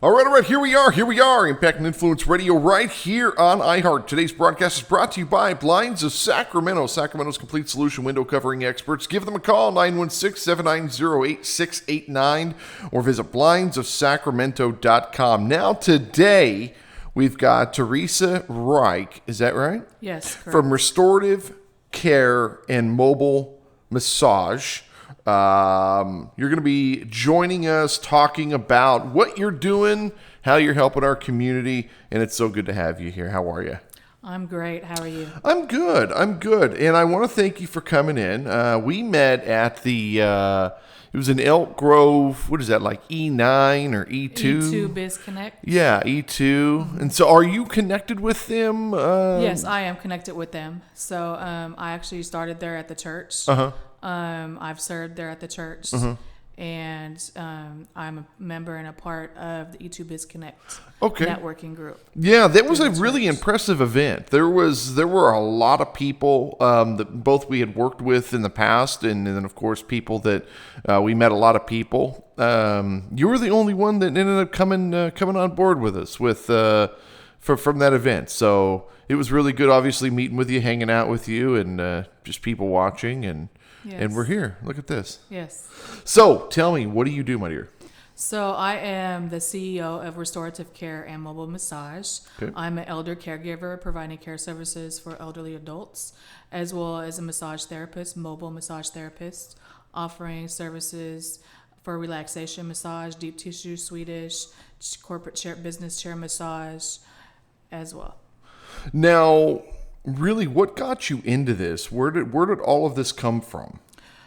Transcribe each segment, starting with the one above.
All right, here we are, Impact and Influence Radio right here on iHeart. Today's broadcast is brought to you by Blinds of Sacramento, Sacramento's complete solution window covering experts. Give them a call, 916-790-8689, or visit blindsofsacramento.com. Now today, we've got Theresa Reich, is that right? Yes, correct. From Restorative Care and Mobile Massage. You're going to be joining us talking about what you're doing, how you're helping our community, and it's so good to have you here. How are you? I'm great. How are you? I'm good. And I want to thank you for coming in. We met at the, it was in Elk Grove, what is that, like E9 or E2? E2 Biz Connect. Yeah, E2. And so are you connected with them? Yes, I am connected with them. So I actually started there at the church. Uh-huh. I've served there at the church, and I'm a member and a part of the E2 Biz Connect networking group. Yeah, that was a really impressive event. There were a lot of people that both we had worked with in the past, and then of course people that we met a lot of people. You were the only one that ended up coming on board with us from that event. So it was really good, obviously meeting with you, hanging out with you, and just people watching and. Yes. And we're here. Look at this. Yes. So, tell me, what do you do, my dear? So, I am the CEO of Restorative Care and Mobile Massage. Okay. I'm an elder caregiver providing care services for elderly adults, as well as a massage therapist, mobile massage therapist, offering services for relaxation massage, deep tissue, Swedish, corporate chair, business chair massage, as well. Now, really, what got you into this? Where did all of this come from?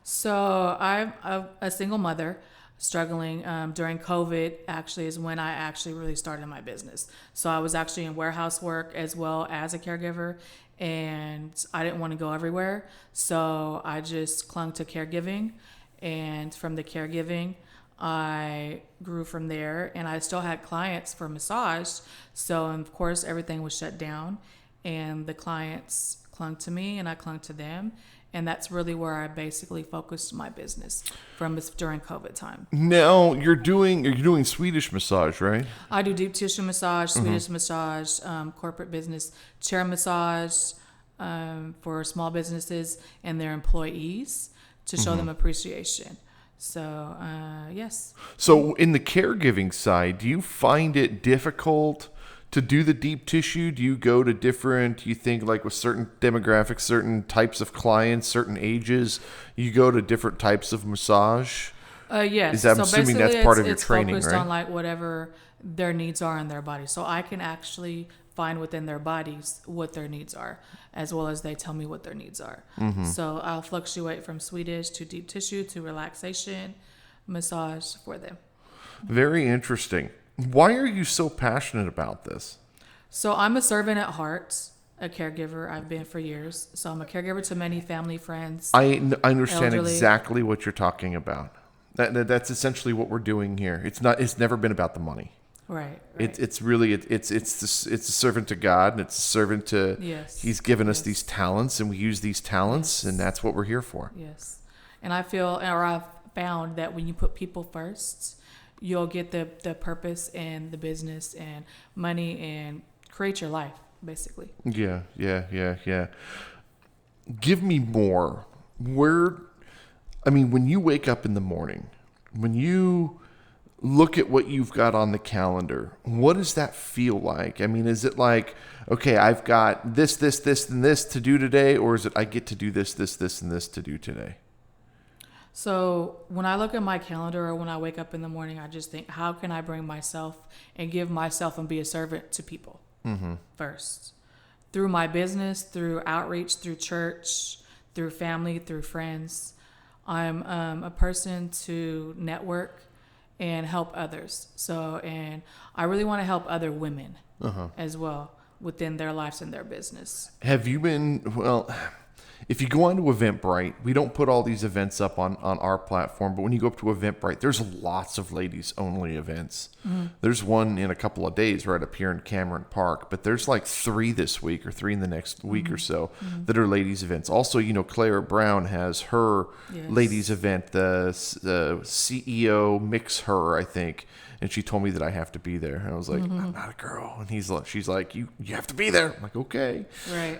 So I'm a single mother struggling during COVID. Actually, is when I actually really started my business. So I was actually in warehouse work as well as a caregiver, and I didn't want to go everywhere. So I just clung to caregiving, and from the caregiving, I grew from there, and I still had clients for massage. So of course, everything was shut down. And the clients clung to me, and I clung to them, and that's really where I basically focused my business from during COVID time. Now you're doing Swedish massage, right? I do deep tissue massage, Swedish massage, corporate business chair massage for small businesses and their employees to show them appreciation. So yes. So in the caregiving side, do you find it difficult to do the deep tissue? Do you go to different, you think like with certain demographics, certain types of clients, certain ages, you go to different types of massage? Yes. I'm assuming that's part of your training, right? It's focused on like whatever their needs are in their body. So I can actually find within their bodies what their needs are, as well as they tell me what their needs are. So I'll fluctuate from Swedish to deep tissue to relaxation massage for them. Very interesting. Why are you so passionate about this? So I'm a servant at heart, a caregiver. I've been for years. So I'm a caregiver to many family, friends. I understand elderly. exactly what you're talking about. That's essentially what we're doing here. It's never been about the money. Right. It's really it's a servant to God, and it's a servant to. Yes. He's given us these talents, and we use these talents, and that's what we're here for. Yes, and I've found that when you put people first, you'll get the purpose and the business and money and create your life, basically. Yeah. Give me more. When you wake up in the morning, when you look at what you've got on the calendar, what does that feel like? I mean, is it like, okay, I've got this, and this to do today, or is it I get to do this, and this to do today? So when I look at my calendar or when I wake up in the morning, I just think, how can I bring myself and give myself and be a servant to people first? Through my business, through outreach, through church, through family, through friends. I'm a person to network and help others. And I really want to help other women as well within their lives and their business. Have you been, if you go onto Eventbrite, we don't put all these events up on our platform, but when you go up to Eventbrite, there's lots of ladies-only events. There's one in a couple of days right up here in Cameron Park, but there's like 3 this week or 3 in the next week or so that are ladies' events. Also, Clara Brown has her ladies' event, the CEO Mix Her, I think. and she told me that I have to be there. And I was like, I'm not a girl. And she's like, you have to be there. I'm like, okay. Right.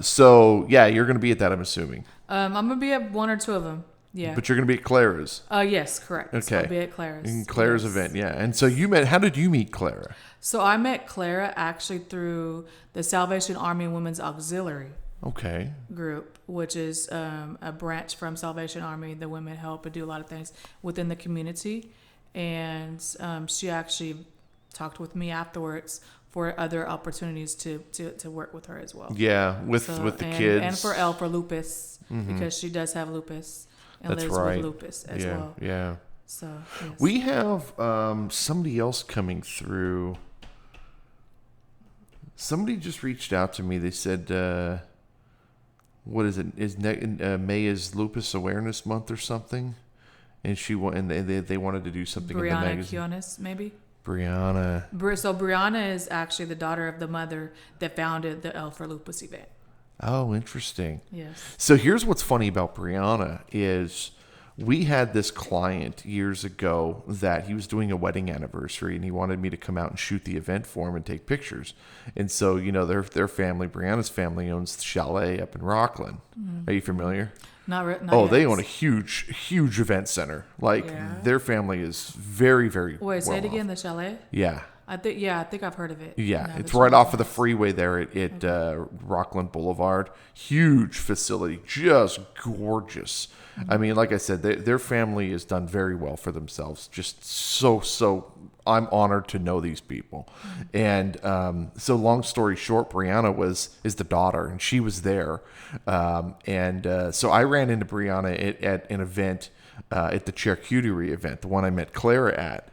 So yeah, you're going to be at that, I'm assuming. I'm gonna be at one or two of them. Yeah. But you're going to be at Clara's. Yes, correct. Okay. I'll be at Clara's. In Clara's Yes. event, yeah. And so how did you meet Clara? So I met Clara actually through the Salvation Army Women's Auxiliary Okay. group, which is a branch from Salvation Army. The women help and do a lot of things within the community. And she actually talked with me afterwards for other opportunities to work with her as well. Yeah, with the kids. And for lupus, because she does have lupus and That's lives right. with lupus as yeah, well. Yeah. So yes. We have somebody else coming through. Somebody just reached out to me. They said, "What is it? May is Lupus Awareness Month or something?" And they wanted to do something in the Brianna magazine. Kionis, maybe. Brianna. So Brianna is actually the daughter of the mother that founded the L for Lupus event. Oh, interesting. Yes. So here's what's funny about Brianna is we had this client years ago that he was doing a wedding anniversary and he wanted me to come out and shoot the event for him and take pictures. And so, their family, Brianna's family, owns the chalet up in Rockland. Are you familiar? Not yet. They own a huge event center. Like their family is very, very Wait, say well it again, off. the chalet? Yeah. I think I've heard of it. Yeah, No, it's the right chalet. off of the freeway there at Rockland Boulevard. Huge facility, just gorgeous. I mean, like I said, their family has done very well for themselves. Just so I'm honored to know these people. And so long story short, Brianna is the daughter, and she was there. So I ran into Brianna at an event at the charcuterie event, the one I met Clara at.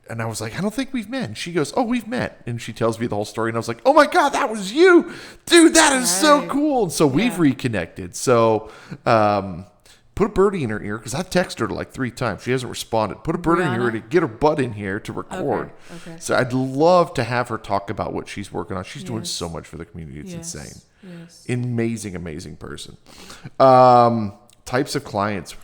And I was like, I don't think we've met. And she goes, oh, we've met. And she tells me the whole story. And I was like, oh my God, that was you. Dude, that is so cool. And so we've reconnected. So put a birdie in her ear, because I've texted her like 3 times. She hasn't responded. Put a birdie in her ear to get her butt in here to record. Okay. So I'd love to have her talk about what she's working on. She's doing so much for the community. It's insane. Yes. Amazing person. Types of clients.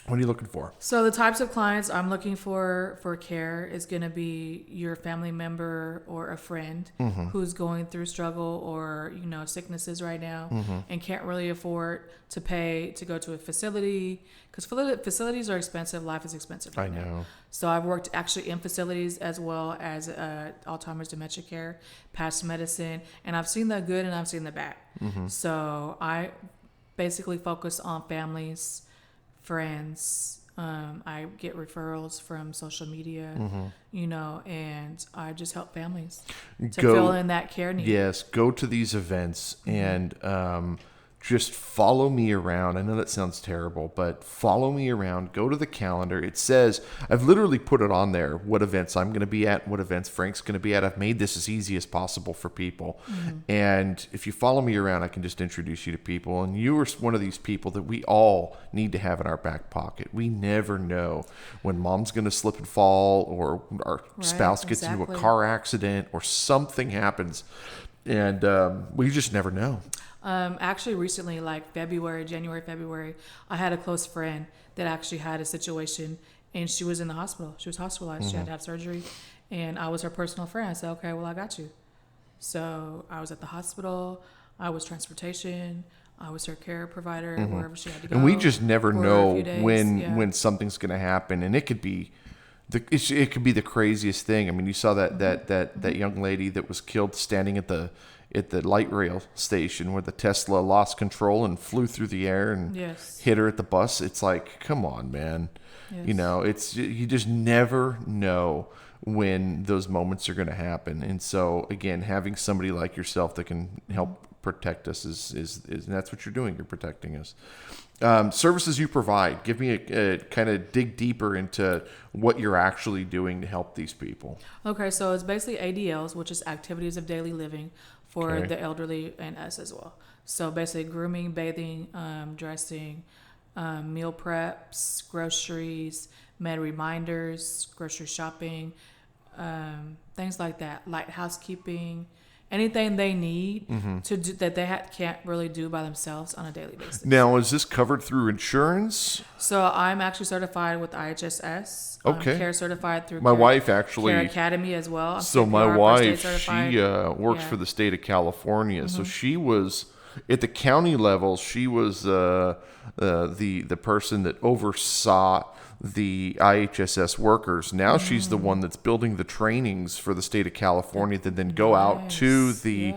What are you looking for? So the types of clients I'm looking for care is going to be your family member or a friend who's going through struggle or sicknesses right now and can't really afford to pay to go to a facility, because facilities are expensive. Life is expensive right now. I know. So I've worked actually in facilities as well as Alzheimer's dementia care, past medicine, and I've seen the good and I've seen the bad. So I basically focus on families, friends. I get referrals from social media, and I just help families to fill in that care need. Yes, go to these events and just follow me around. I know that sounds terrible, but follow me around. Go to the calendar. It says, I've literally put it on there, what events I'm going to be at, what events Frank's going to be at. I've made this as easy as possible for people. And if you follow me around, I can just introduce you to people. And you are one of these people that we all need to have in our back pocket. We never know when mom's going to slip and fall, or our spouse gets into a car accident, or something happens. And we just never know. Actually, recently, like January, February, I had a close friend that actually had a situation, and she was in the hospital. She was hospitalized. She had to have surgery, and I was her personal friend. I said, okay, well, I got you. So I was at the hospital. I was transportation. I was her care provider wherever she had to go. And we just never know days, when something's going to happen, and it could be the craziest thing. I mean, you saw that young lady that was killed standing at the light rail station where the Tesla lost control and flew through the air and hit her at the bus. It's like, come on, man. Yes. You just never know when those moments are going to happen. And so again, having somebody like yourself that can help protect us is and that's what you're doing. You're protecting us. Services you provide. Give me a kind of dig deeper into what you're actually doing to help these people. Okay, so it's basically ADLs, which is activities of daily living for the elderly and us as well. So basically grooming, bathing, dressing, meal preps, groceries, med reminders, grocery shopping, things like that, light housekeeping, anything they need to do that they can't really do by themselves on a daily basis. Now, is this covered through insurance? So I'm actually certified with IHSS. Okay. I'm care certified through My wife actually. Care Academy as well. I'm So my CPR, first aid wife, certified. she works Yeah. for the state of California. So she was at the county level. She was the person that oversaw the IHSS workers. Now she's the one that's building the trainings for the state of California that then go out to the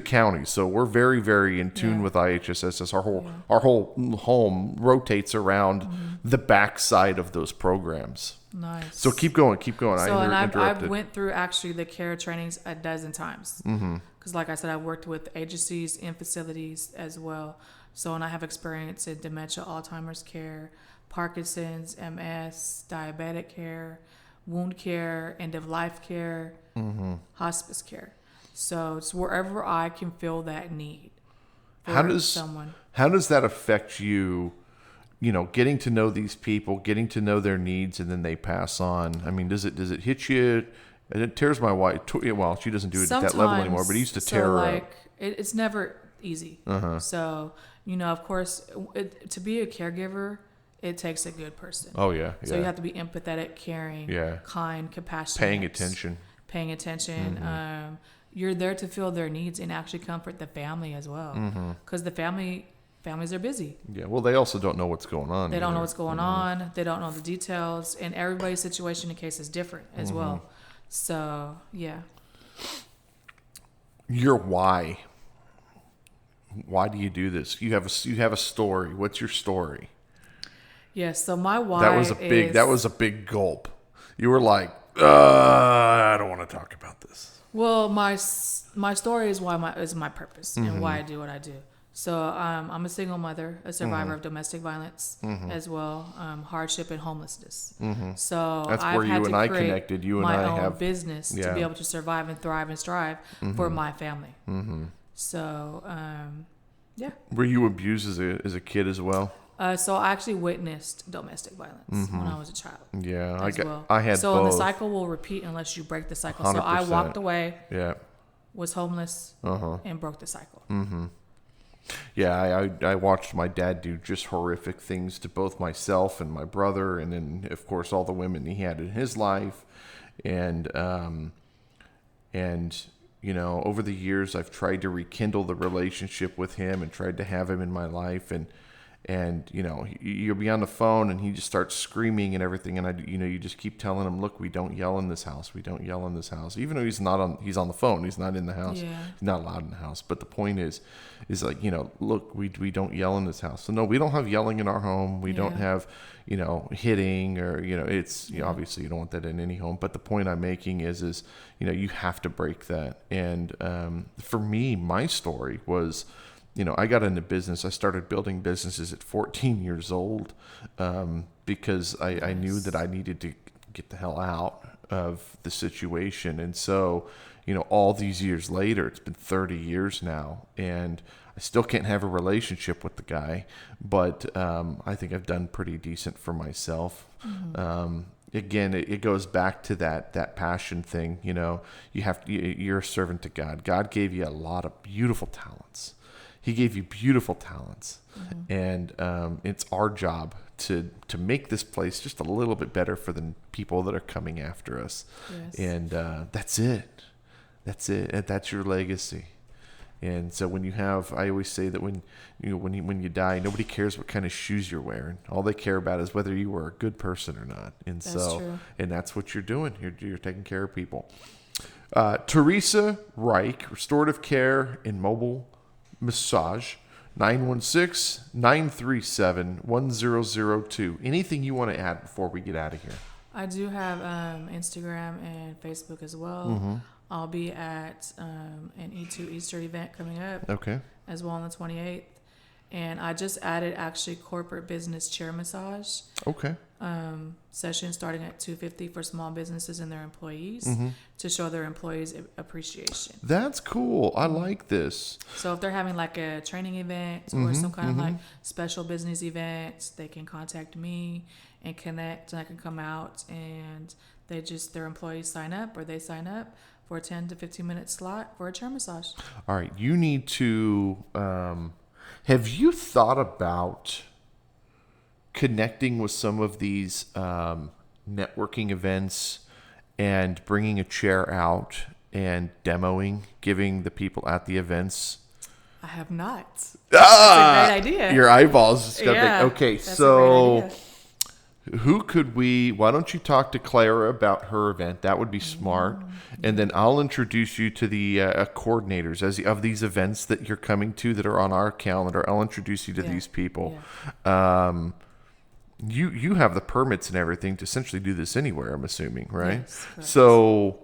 county. So we're very, very in tune with IHSS. Our whole home rotates around the backside of those programs. Nice. So keep going. So I've Interrupted. went through actually the care trainings a dozen times. Because like I said, I've worked with agencies and facilities as well. So, and I have experience in dementia, Alzheimer's care, Parkinson's, MS, diabetic care, wound care, end of life care, hospice care. So it's wherever I can feel that need for someone. How does that affect you? You know, getting to know these people, getting to know their needs, and then they pass on. I mean, does it hit you? It tears my wife. Well, she doesn't do it at that level anymore, but it used to tear her up. It's never easy. So, you know, of course, to be a caregiver, it takes a good person. Oh, yeah. So you have to be empathetic, caring, kind, compassionate. Paying attention. You're there to fill their needs and actually comfort the family as well. Because the families are busy. Yeah, well, they also don't know what's going on. They don't know what's going on. They don't know the details. And everybody's situation and case is different as well. So, yeah. Your why. Why do you do this? You have a story. What's your story? Yes, so my why that was a big gulp. You were like, I don't want to talk about this. Well, my story is my purpose and why I do what I do. So I'm a single mother, a survivor of domestic violence as well, hardship and homelessness. So that's I've where had you and to I create connected. You and my I own have business to be able to survive and thrive and strive for my family. So yeah. Were you abused as a kid as well? So I actually witnessed domestic violence when I was a child. Yeah, I had so both. the cycle will repeat unless you break the cycle. 100%. So I walked away. Yeah. Was homeless and broke the cycle. Yeah, I watched my dad do just horrific things to both myself and my brother, and then of course all the women he had in his life, and you know, over the years I've tried to rekindle the relationship with him and tried to have him in my life, and you know, you'll be on the phone and he just starts screaming and everything, and you just keep telling him, look, we don't yell in this house, even though he's on the phone, he's not in the house, he's not allowed in the house. But the point is like, you know, look, we don't yell in this house. So no, we don't have yelling in our home. We don't have, you know, hitting, or, you know, it's, you know, obviously you don't want that in any home. But the point I'm making is, you know, you have to break that. And for me, my story was, you know, I got into business. I started building businesses at 14 years old because I knew that I needed to get the hell out of the situation. And so, you know, all these years later, it's been 30 years now, and I still can't have a relationship with the guy, but I think I've done pretty decent for myself. Again, it goes back to that passion thing. You know, you're a servant to God. God gave you a lot of beautiful talents. He gave you beautiful talents, and it's our job to make this place just a little bit better for the people that are coming after us. Yes. And that's it. That's your legacy. And so when you have, I always say that when you die, nobody cares what kind of shoes you're wearing. All they care about is whether you were a good person or not. And that's true. And that's what you're doing. You're taking care of people. Theresa Reich, Restorative Care and Mobile Massage, 916-937-1002. Anything you want to add before we get out of here? I do have Instagram and Facebook as well. I'll be at an E2 Easter event coming up. Okay. As well on the 28th. And I just added actually corporate business chair massage. Okay. Session starting at $250 for small businesses and their employees to show their employees appreciation. That's cool. I like this. So if they're having like a training event or some kind of like special business event, they can contact me and connect, and I can come out and Their employees sign up, or they sign up for a 10 to 15 minute slot for a chair massage. All right. You need to, have you thought about connecting with some of these networking events and bringing a chair out and demoing, giving the people at the events? I have not. That's a great idea. Your eyeballs just got Yeah, big. Okay, that's a so great idea. who could why don't you talk to Clara about her event? That would be smart. And then I'll introduce you to the coordinators of these events that you're coming to that are on our calendar. I'll introduce you to these people. You have the permits and everything to essentially do this anywhere, I'm assuming, right? Yes, correct. So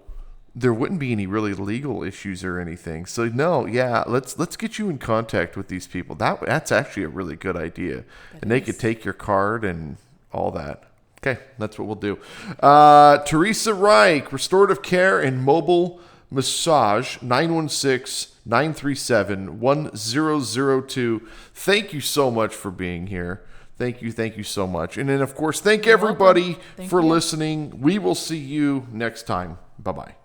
there wouldn't be any really legal issues or anything. So no, yeah, let's get you in contact with these people. That's actually a really good idea. And they could take your card and all that. Okay, that's what we'll do. Theresa Reich, Restorative Care and Mobile Massage, 916-937-1002. Thank you so much for being here. Thank you so much. And then, of course, thank everybody Thank for you. listening. We will see you next time. Bye-bye.